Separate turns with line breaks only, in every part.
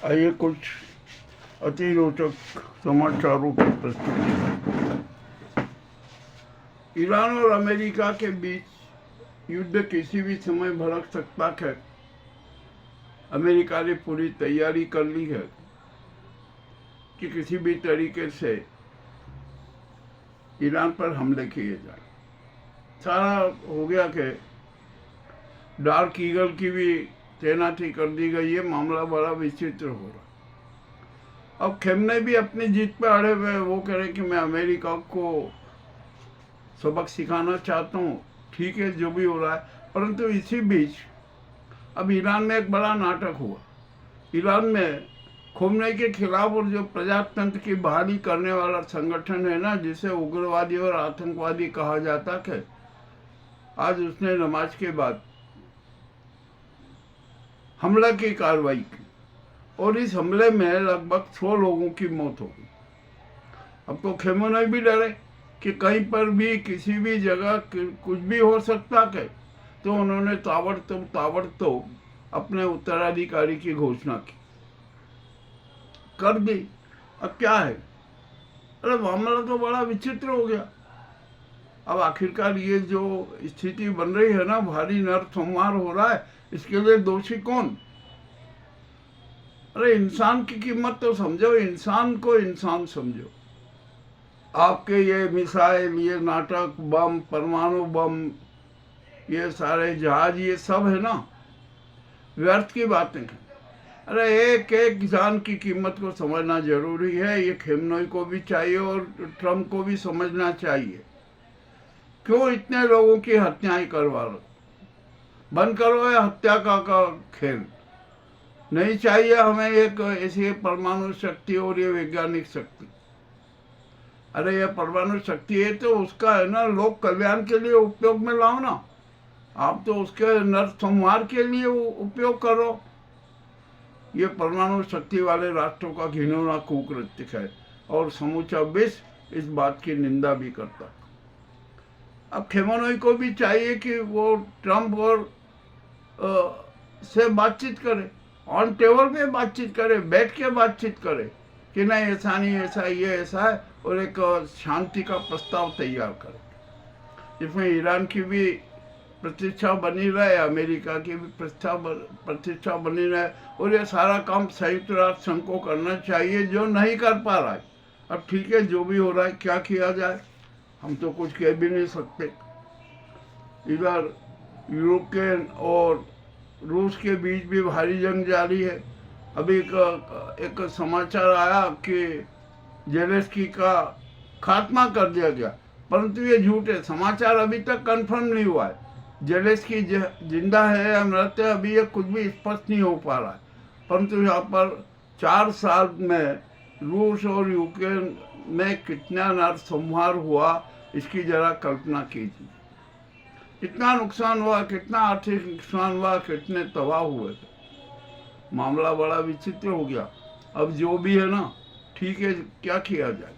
आइए कुछ अति रोचक समाचारों की प्रस्तुति। ईरान और अमेरिका के बीच युद्ध किसी भी समय भड़क सकता है। अमेरिका ने पूरी तैयारी कर ली है कि किसी भी तरीके से ईरान पर हमले किए जाए। सारा हो गया कि डार्क ईगल की भी तैनाती कर दी गई है। मामला बड़ा विचित्र हो रहा। अब खेमने भी अपनी जीत पे अड़े हुए। वो कह रहे कि मैं अमेरिका को सबक सिखाना चाहता हूँ। ठीक है, जो भी हो रहा है, परंतु इसी बीच अब ईरान में एक बड़ा नाटक हुआ। ईरान में खोमनी के खिलाफ और जो प्रजातंत्र की बहाली करने वाला संगठन है ना, जिसे उग्रवादी और आतंकवादी कहा जाता है, आज उसने नमाज के बाद हमला की कार्रवाई की और इस हमले में लगभग 100 लोगों की मौत हो गई। अब तो खेमोनी भी डरे कि कहीं पर भी किसी भी जगह कुछ भी हो सकता है, तो उन्होंने ताबड़तोड़ अपने उत्तराधिकारी की घोषणा की कर दी। अब क्या है, अरे मामला तो बड़ा विचित्र हो गया। अब आखिरकार ये जो स्थिति बन रही है ना, भारी नरसंहार हो रहा है, इसके लिए दोषी कौन? अरे इंसान की कीमत तो समझो, इंसान को इंसान समझो। आपके ये मिसाइल, ये नाटक, बम, परमाणु बम, ये सारे जहाज, ये सब है ना, व्यर्थ की बातें हैं। अरे एक एक जान की कीमत को समझना जरूरी है। ये खेमनोई को भी चाहिए और ट्रम्प को भी समझना चाहिए। क्यों इतने लोगों की हत्याएं करवा रहे? बंद करो ये हत्या का खेल। नहीं चाहिए हमें एक ऐसी परमाणु शक्ति और ये वैज्ञानिक शक्ति। अरे ये परमाणु शक्ति है तो उसका है ना, लोक कल्याण के लिए उपयोग में लाओ ना। आप तो उसके नरसंहार के लिए उपयोग करो। ये परमाणु शक्ति वाले राष्ट्रों का घिनौना कुकृत्य है और समूचा विश्व इस बात की निंदा भी करता। अब खेमोनी को भी चाहिए कि वो ट्रम्प और से बातचीत करे, ऑन टेबल पे बातचीत करे, बैठ के बातचीत करे कि नहीं ऐसा नहीं, ऐसा ये ऐसा है, और एक शांति का प्रस्ताव तैयार करे जिसमें ईरान की भी प्रतिष्ठा बनी रहे, अमेरिका की भी प्रतिष्ठा बनी रहे, और ये सारा काम संयुक्त राष्ट्र संघ को करना चाहिए, जो नहीं कर पा रहा है। अब ठीक है, जो भी हो रहा है, क्या किया जाए, हम तो कुछ कह भी नहीं सकते। इधर यूक्रेन और रूस के बीच भी भारी जंग जारी है। अभी एक समाचार आया कि जेलेंस्की का खात्मा कर दिया गया, परंतु ये झूठ है। समाचार अभी तक कंफर्म नहीं हुआ है। जेलेंस्की जिंदा है या मृत है, अभी ये कुछ भी स्पष्ट नहीं हो पा रहा है। परंतु यहाँ पर 4 साल में रूस और यूक्रेन में कितना नरसंहार हुआ, इसकी जरा कल्पना कीजिए। कितना नुकसान हुआ, कितना आर्थिक नुकसान हुआ, कितने तबाह हुए। मामला बड़ा विचित्र हो गया। अब जो भी है ना, ठीक है, क्या किया जाए?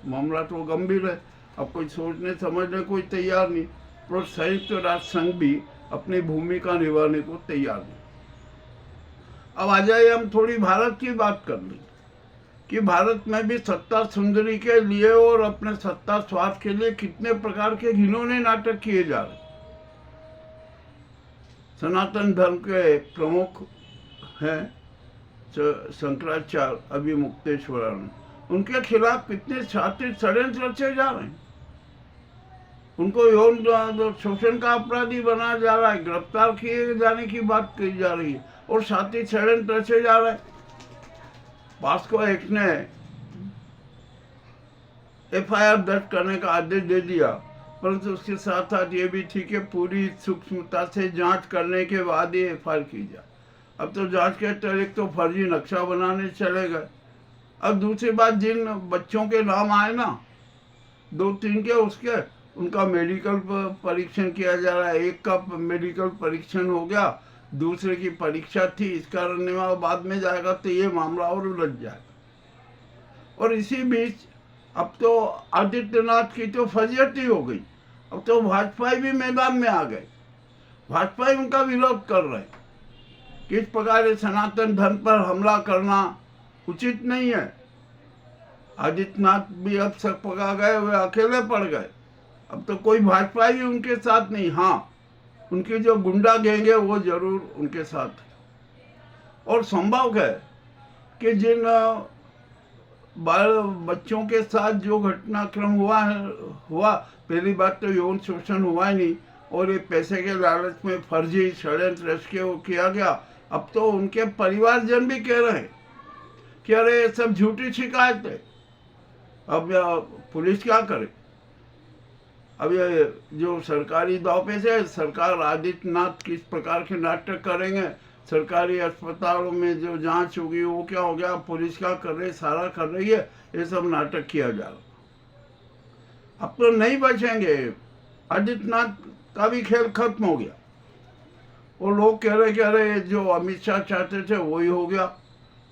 मामला तो गंभीर है। अब कोई सोचने समझने कोई तैयार नहीं। तो संयुक्त राष्ट्र संघ भी अपनी भूमिका निभाने को तैयार नहीं। अब आ जाइए हम थोड़ी भारत की बात कर लें कि भारत में भी सत्ता सुंदरी के लिए और अपने सत्ता स्वार्थ के लिए कितने प्रकार के घिनौने नाटक किए जा रहे। सनातन धर्म के प्रमुख हैं शंकराचार्य अभी मुक्तेश्वरानंद, उनके खिलाफ कितने शातिर षड्यंत्र रचे जा रहे हैं। उनको यौन शोषण का अपराधी बनाया जा रहा है, गिरफ्तार किए जाने की बात कही जा रही है और शातिर षड्यंत्र रचे जा रहे हैं। पास्को एक्ट ने FIR दर्ज करने का आदेश दे दिया, परंतु उसके साथ साथ ये भी ठीक है, पूरी सूक्ष्मता से जांच करने के बाद ही FIR की जाए। अब तो जांच के तहत तो फर्जी नक्शा बनाने चले गए। अब दूसरी बात, जिन बच्चों के नाम आए ना, 2-3 के, उसके उनका मेडिकल परीक्षण किया जा रहा है। एक का मेडिकल परीक्षण हो गया, दूसरे की परीक्षा थी, इस कारण बाद में जाएगा तो ये मामला और उलझ जाएगा। और इसी बीच अब तो आदित्यनाथ की तो फजीहती हो गई। अब तो भाजपा भी मैदान में आ गए। भाजपा उनका विरोध कर रहे हैं किस प्रकार ये सनातन धर्म पर हमला करना उचित नहीं है। आदित्यनाथ भी अब सक पका गए, वे अकेले पड़ गए। अब तो कोई भाजपा ही उनके साथ नहीं। हाँ, उनकी जो गुंडा गैंग है वो जरूर उनके साथ है। और संभव है कि जिन बाल बच्चों के साथ जो घटनाक्रम हुआ, पहली बात तो यौन शोषण हुआ ही नहीं, और ये पैसे के लालच में फर्जी षड्यंत्र रच के वो किया गया। अब तो उनके परिवारजन भी कह रहे हैं कि अरे ये सब झूठी शिकायत है। अब पुलिस क्या करे? अब ये जो सरकारी दाव से सरकार आदित्यनाथ किस प्रकार के नाटक करेंगे, सरकारी अस्पतालों में जो जांच होगी वो क्या हो गया, पुलिस क्या कर रही है, सारा कर रही है, ये सब नाटक किया जा रहा। अब तो नहीं बचेंगे। आदित्यनाथ का भी खेल खत्म हो गया। वो लोग कह रहे कि अरे जो अमित शाह चाहते थे वही हो गया।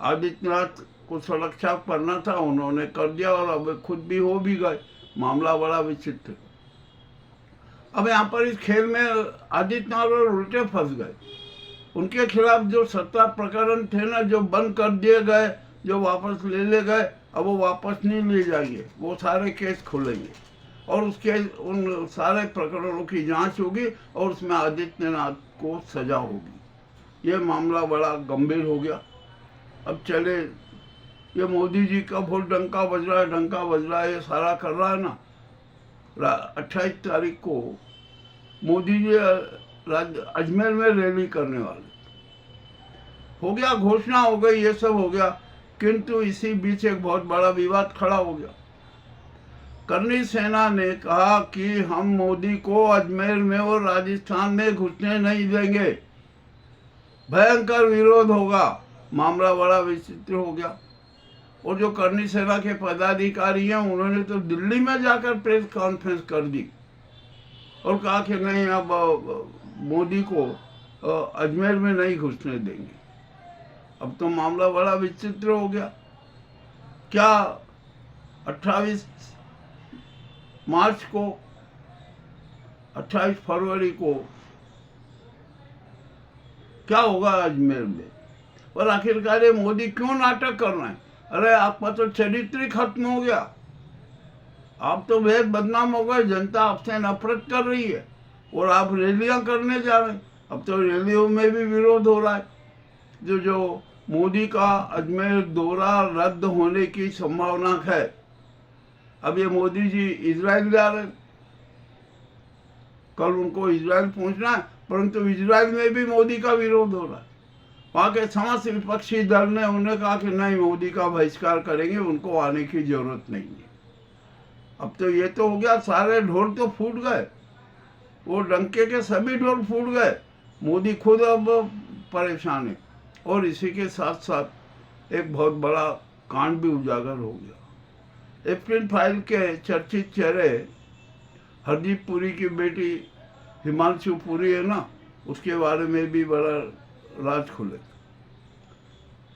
आदित्यनाथ को सड़क छाप करना था, उन्होंने कर दिया, और अब खुद भी हो भी गए। मामला बड़ा विचित्र। अब यहाँ पर इस खेल में आदित्यनाथ और उल्टे फंस गए। उनके खिलाफ जो 17 प्रकरण थे ना, जो बंद कर दिए गए, जो वापस ले गए, अब वो वापस नहीं ले जाएंगे। वो सारे केस खुलेंगे और उसके उन सारे प्रकरणों की जांच होगी और उसमें आदित्यनाथ को सजा होगी। ये मामला बड़ा गंभीर हो गया। अब चले, ये मोदी जी का बहुत डंका बज रहा है, ये सारा कर रहा है ना। 28 तारीख को मोदी जी अजमेर में रैली करने वाले, हो गया, घोषणा हो गई, ये सब हो गया। किंतु इसी बीच एक बहुत बड़ा विवाद खड़ा हो गया। करनी सेना ने कहा कि हम मोदी को अजमेर में और राजस्थान में घुसने नहीं देंगे, भयंकर विरोध होगा। मामला बड़ा विचित्र हो गया। और जो करनी सेना के पदाधिकारी हैं उन्होंने तो दिल्ली में जाकर प्रेस कॉन्फ्रेंस कर दी और कहा कि नहीं, अब मोदी को अजमेर में नहीं घुसने देंगे। अब तो मामला बड़ा विचित्र हो गया। क्या 28 मार्च को, 28 फरवरी को क्या होगा अजमेर में? और आखिरकार ये मोदी क्यों नाटक कर रहे हैं? अरे आपका तो चरित्र ही खत्म हो गया। आप तो बेहद बदनाम हो गए। जनता आपसे नफरत कर रही है और आप रैलियां करने जा रहे हैं। अब तो रैलियों में भी विरोध हो रहा है। जो मोदी का अजमेर दौरा रद्द होने की संभावना है। अब ये मोदी जी इजराइल जा रहे हैं, कल उनको इजराइल पहुंचना है, परंतु इजराइल में भी मोदी का विरोध हो रहा है। वहाँ के समस्त विपक्षी दल ने उन्हें कहा कि नहीं, मोदी का बहिष्कार करेंगे, उनको आने की जरूरत नहीं है। अब तो ये तो हो गया, सारे ढोल तो फूट गए, वो डंके के सभी ढोल फूट गए। मोदी खुद अब परेशान है। और इसी के साथ साथ एक बहुत बड़ा कांड भी उजागर हो गया। एप्रिल फाइल के चर्चित चेहरे हरदीप पुरी की बेटी हिमांशु पुरी है ना, उसके बारे में भी बड़ा राज खुले।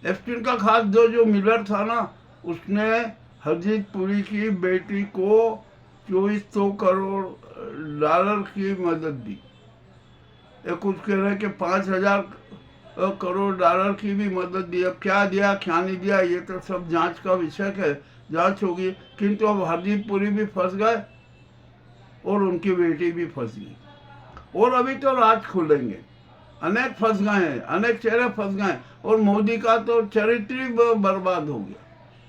एप्रिल का खास जो मिलर था ना, उसने हरदीप पुरी की बेटी को 2400 करोड़ डॉलर की मदद दी। एक कुछ कह रहे कि 5000 करोड़ डॉलर की भी मदद दी। अब क्या दिया क्या नहीं दिया ये तो सब जांच का विषय है, जांच होगी। किंतु अब हरदीप पुरी भी फंस गए और उनकी बेटी भी फंस गई। और अभी तो राज खुलेंगे। अनेक फंस गए हैं, अनेक चेहरे फंस गए, और मोदी का तो चरित्र ही बर्बाद हो गया।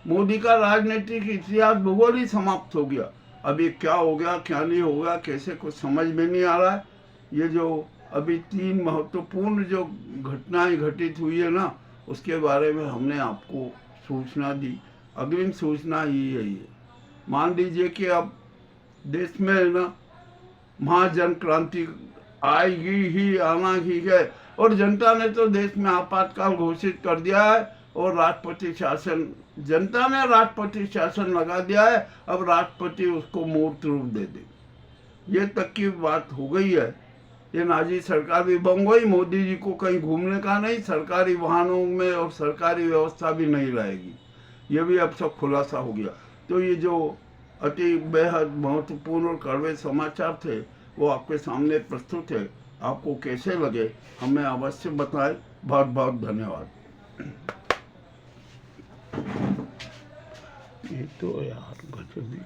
मोदी का राजनीतिक इतिहास भूगोल ही समाप्त हो गया। अभी क्या हो गया क्या नहीं होगा, कैसे कुछ समझ में नहीं आ रहा है। ये जो अभी 3 महत्वपूर्ण जो घटनाएं घटित हुई है ना, उसके बारे में हमने आपको सूचना दी। अग्रिम सूचना ये है, मान लीजिए कि अब देश में ना महाजन क्रांति आएगी ही, आना ही है, और जनता ने तो देश में आपातकाल घोषित कर दिया है और राष्ट्रपति शासन, जनता ने राष्ट्रपति शासन लगा दिया है। अब राष्ट्रपति उसको मूर्त रूप दे दे, ये तक की बात हो गई है। ये नाजी सरकार भी बंग गई। मोदी जी को कहीं घूमने का नहीं, सरकारी वाहनों में और सरकारी व्यवस्था भी नहीं रहेगी। ये भी अब सब खुलासा हो गया। तो ये जो अति बेहद महत्वपूर्ण और कड़वे समाचार थे वो आपके सामने प्रस्तुत है। आपको कैसे लगे हमें अवश्य बताएं। बहुत बहुत धन्यवाद। ये तो यार गजब ही